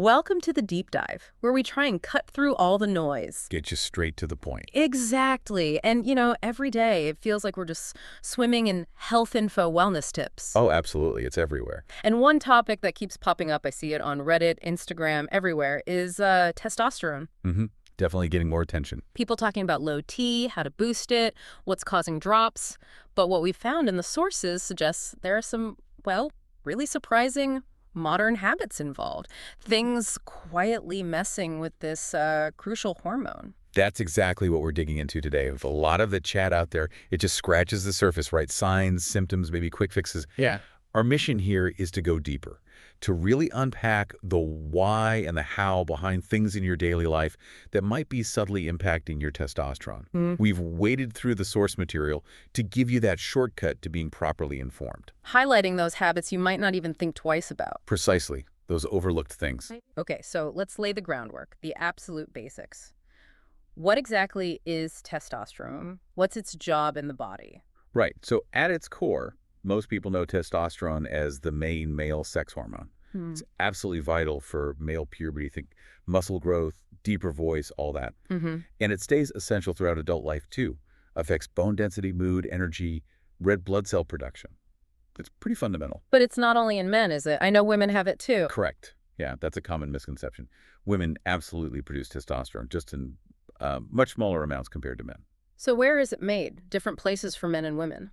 Welcome to the deep dive, where we try and cut through all the noise. Get you straight to the point. Exactly. And, every day it feels like we're just swimming in health info wellness tips. Oh, absolutely. It's everywhere. And one topic that keeps popping up, I see it on Reddit, Instagram, everywhere, is testosterone. Mm-hmm. Definitely getting more attention. People talking about low T, how to boost it, what's causing drops. But what we found in the sources suggests there are some, well, really surprising modern habits involved. Things quietly messing with this crucial hormone. That's exactly what we're digging into today. With a lot of the chat out there, it just scratches the surface, right? Signs, symptoms, maybe quick fixes. Yeah. Our mission here is to go deeper, to really unpack the why and the how behind things in your daily life that might be subtly impacting your testosterone. We've waded through the source material to give you that shortcut to being properly informed. Highlighting those habits you might not even think twice about. Precisely, those overlooked things. Okay, so let's lay the groundwork, the absolute basics. What exactly is testosterone? What's its job in the body? Right, so at its core, most people know testosterone as the main male sex hormone. It's absolutely vital for male puberty, think muscle growth, deeper voice, all that. And it stays essential throughout adult life too. Affects bone density, mood, energy, red blood cell production. It's pretty fundamental. But it's not only in men, is it? I know women have it too. Correct. Yeah, that's a common misconception. Women absolutely produce testosterone, just in much smaller amounts compared to men. So where is it made? Different places for men and women?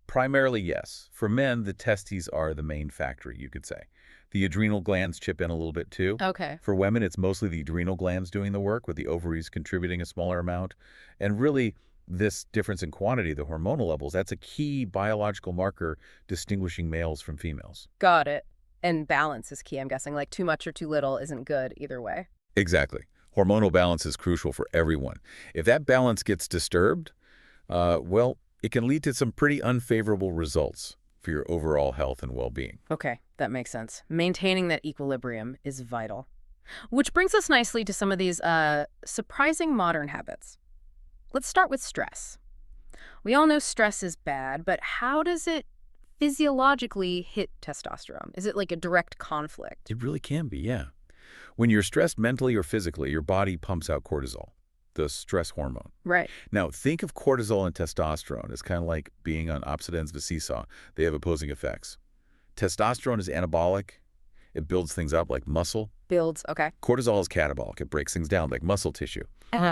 Primarily, yes. For men, the testes are the main factory, you could say. The adrenal glands chip in a little bit too. Okay. For women, it's mostly the adrenal glands doing the work, with the ovaries contributing a smaller amount. And really, this difference in quantity, the hormonal levels, that's a key biological marker distinguishing males from females. Got it. And balance is key, I'm guessing. Like too much or too little isn't good either way. Exactly. Hormonal balance is crucial for everyone. If that balance gets disturbed, well, it can lead to some pretty unfavorable results for your overall health and well-being. Okay, that makes sense. Maintaining that equilibrium is vital. Which brings us nicely to some of these surprising modern habits. Let's start with stress. We all know stress is bad, but how does it physiologically hit testosterone? Is it like a direct conflict? It really can be, yeah. When you're stressed mentally or physically, your body pumps out cortisol, the stress hormone. Right. Now, think of cortisol and testosterone as kind of like being on opposite ends of a seesaw. They have opposing effects. Testosterone is anabolic. It builds things up like muscle. Builds, okay. Cortisol is catabolic. It breaks things down like muscle tissue.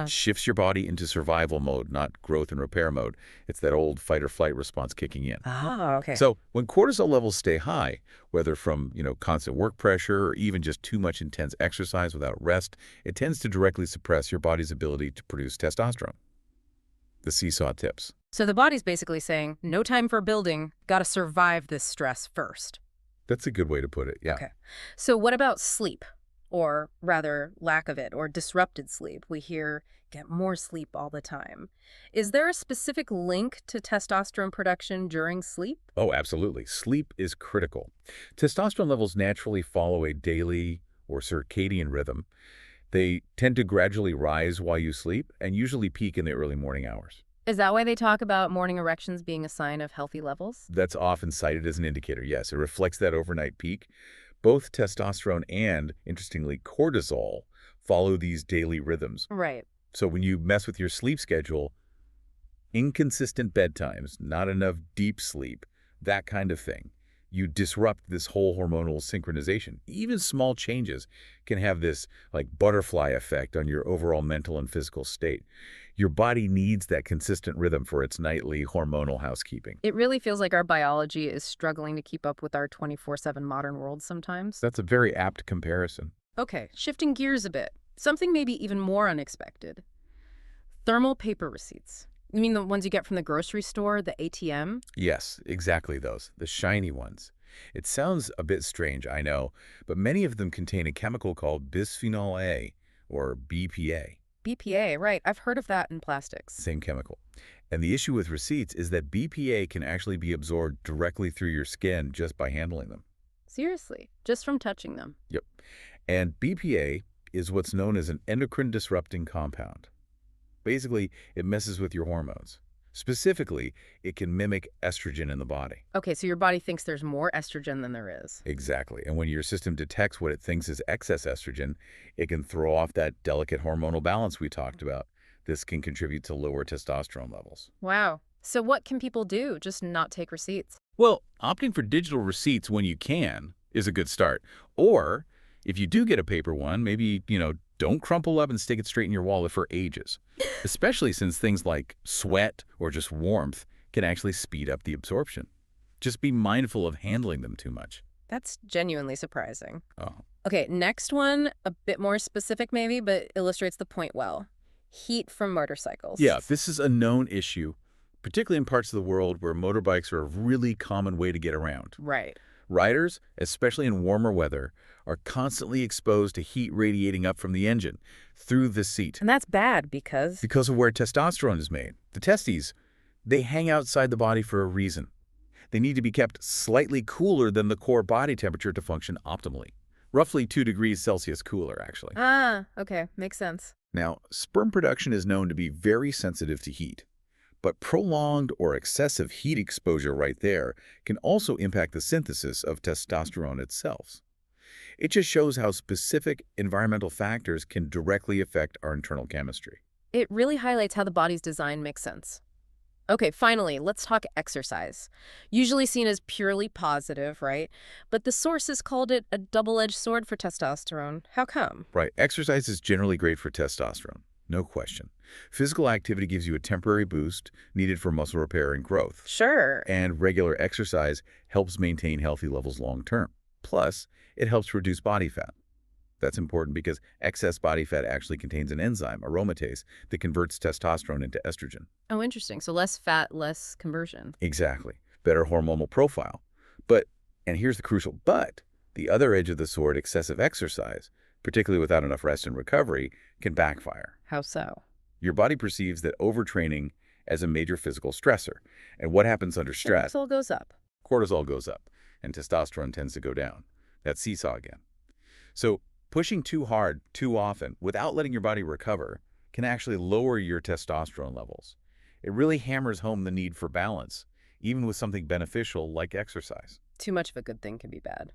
Shifts your body into survival mode, not growth and repair mode. It's that old fight or flight response kicking in. Ah, okay. So when cortisol levels stay high, whether from constant work pressure or even just too much intense exercise without rest, it tends to directly suppress your body's ability to produce testosterone. The seesaw tips. So the body's basically saying, no time for building, gotta survive this stress first. That's a good way to put it, yeah. Okay. So what about sleep? Or rather, lack of it, or disrupted sleep? We hear, get more sleep all the time. Is there a specific link to testosterone production during sleep? Oh, absolutely. Sleep is critical. Testosterone levels naturally follow a daily or circadian rhythm. They tend to gradually rise while you sleep and usually peak in the early morning hours. Is that why they talk about morning erections being a sign of healthy levels? That's often cited as an indicator, yes. It reflects that overnight peak. Both testosterone and, interestingly, cortisol follow these daily rhythms. Right. So when you mess with your sleep schedule, inconsistent bedtimes, not enough deep sleep, that kind of thing, you disrupt this whole hormonal synchronization. Even small changes can have this like butterfly effect on your overall mental and physical state. Your body needs that consistent rhythm for its nightly hormonal housekeeping. It really feels like our biology is struggling to keep up with our 24/7 modern world sometimes. That's a very apt comparison. Okay, shifting gears a bit. Something maybe even more unexpected. Thermal paper receipts. You mean the ones you get from the grocery store, the ATM? Yes, exactly those, the shiny ones. It sounds a bit strange, I know, but many of them contain a chemical called bisphenol A, or BPA. BPA, right. I've heard of that in plastics. Same chemical. And the issue with receipts is that BPA can actually be absorbed directly through your skin just by handling them. Seriously, just from touching them. Yep. And BPA is what's known as an endocrine disrupting compound. Basically, it messes with your hormones. Specifically, it can mimic estrogen in the body. Okay, so your body thinks there's more estrogen than there is. Exactly. And when your system detects what it thinks is excess estrogen, it can throw off that delicate hormonal balance we talked about. This can contribute to lower testosterone levels. Wow. So what can people do? Just not take receipts? Well, opting for digital receipts when you can is a good start. Or if you do get a paper one, maybe, don't crumple up and stick it straight in your wallet for ages, especially since things like sweat or just warmth can actually speed up the absorption. Just be mindful of handling them too much. That's genuinely surprising. Oh. Okay, next one, a bit more specific maybe, but illustrates the point well. Heat from motorcycles. Yeah, this is a known issue, particularly in parts of the world where motorbikes are a really common way to get around. Right. Riders, especially in warmer weather, are constantly exposed to heat radiating up from the engine through the seat. And that's bad because... Because of where testosterone is made. The testes, they hang outside the body for a reason. They need to be kept slightly cooler than the core body temperature to function optimally. Roughly 2 degrees Celsius cooler, actually. Ah, okay. Makes sense. Now, sperm production is known to be very sensitive to heat. But prolonged or excessive heat exposure right there can also impact the synthesis of testosterone itself. It just shows how specific environmental factors can directly affect our internal chemistry. It really highlights how the body's design makes sense. Okay, finally, let's talk exercise. Usually seen as purely positive, right? But the sources called it a double-edged sword for testosterone. How come? Right, exercise is generally great for testosterone, no question. Physical activity gives you a temporary boost needed for muscle repair and growth. Sure. And regular exercise helps maintain healthy levels long term. Plus, it helps reduce body fat. That's important because excess body fat actually contains an enzyme, aromatase, that converts testosterone into estrogen. Oh, interesting. So less fat, less conversion. Exactly. Better hormonal profile. But, and here's the crucial but, the other edge of the sword, excessive exercise, particularly without enough rest and recovery, can backfire. How so? Your body perceives that overtraining as a major physical stressor. And what happens under stress? Cortisol goes up. Cortisol goes up, and testosterone tends to go down. That seesaw again. So pushing too hard, too often, without letting your body recover, can actually lower your testosterone levels. It really hammers home the need for balance, even with something beneficial like exercise. Too much of a good thing can be bad.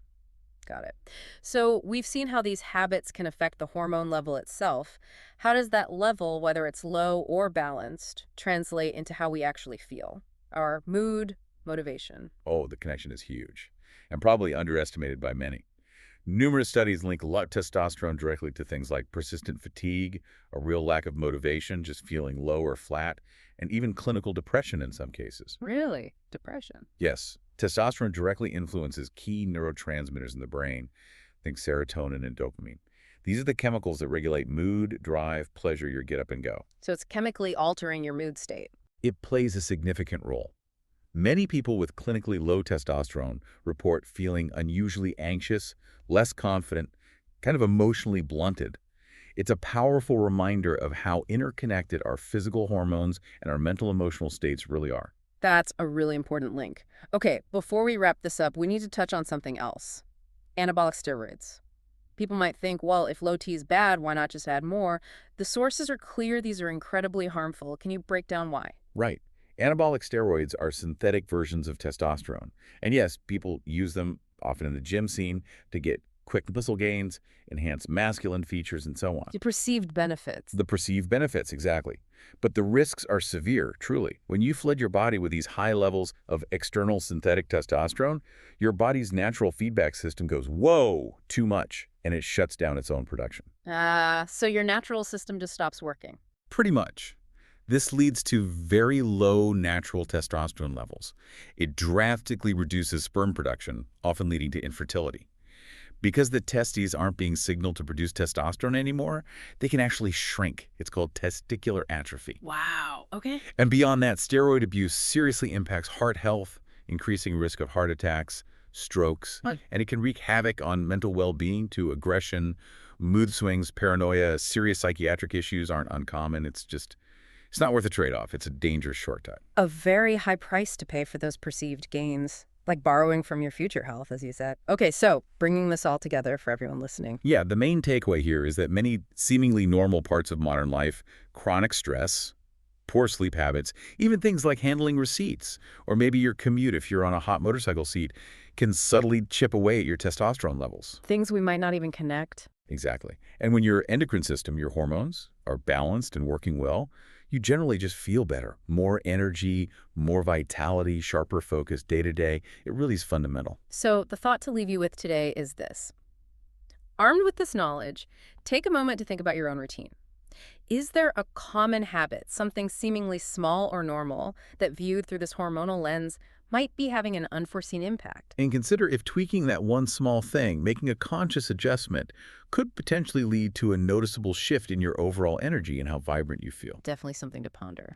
Got it. So we've seen how these habits can affect the hormone level itself. How does that level, whether it's low or balanced, translate into how we actually feel? Our mood, motivation. Oh, the connection is huge, and probably underestimated by many. Numerous studies link low testosterone directly to things like persistent fatigue, a real lack of motivation, just feeling low or flat, and even clinical depression in some cases. Really? Depression? Yes, testosterone directly influences key neurotransmitters in the brain, think serotonin and dopamine. These are the chemicals that regulate mood, drive, pleasure, your get up and go. So it's chemically altering your mood state. It plays a significant role. Many people with clinically low testosterone report feeling unusually anxious, less confident, kind of emotionally blunted. It's a powerful reminder of how interconnected our physical hormones and our mental emotional states really are. That's a really important link. Okay, before we wrap this up, we need to touch on something else. Anabolic steroids. People might think, well, if low T is bad, why not just add more? The sources are clear these are incredibly harmful. Can you break down why? Right. Anabolic steroids are synthetic versions of testosterone. And yes, people use them often in the gym scene to get quick muscle gains, enhance masculine features, and so on. The perceived benefits. The perceived benefits, exactly. But the risks are severe, truly. When you flood your body with these high levels of external synthetic testosterone, your body's natural feedback system goes, whoa, too much, and it shuts down its own production. So your natural system just stops working. Pretty much. This leads to very low natural testosterone levels. It drastically reduces sperm production, often leading to infertility. Because the testes aren't being signaled to produce testosterone anymore, they can actually shrink. It's called testicular atrophy. Wow. Okay. And beyond that, steroid abuse seriously impacts heart health, increasing risk of heart attacks, strokes, and it can wreak havoc on mental well-being to aggression, mood swings, paranoia. Serious psychiatric issues aren't uncommon. It's not worth the trade-off. It's a dangerous shortcut. A very high price to pay for those perceived gains, like borrowing from your future health, as you said. Okay, so bringing this all together for everyone listening. Yeah, the main takeaway here is that many seemingly normal parts of modern life, chronic stress, Poor sleep habits, even things like handling receipts, or maybe your commute if you're on a hot motorcycle seat, can subtly chip away at your testosterone levels. Things we might not even connect. Exactly. And when your endocrine system, your hormones, are balanced and working well, you generally just feel better. More energy, more vitality, sharper focus day to day. It really is fundamental. So the thought to leave you with today is this. Armed with this knowledge, take a moment to think about your own routine. Is there a common habit, something seemingly small or normal, that viewed through this hormonal lens might be having an unforeseen impact? And consider if tweaking that one small thing, making a conscious adjustment, could potentially lead to a noticeable shift in your overall energy and how vibrant you feel. Definitely something to ponder.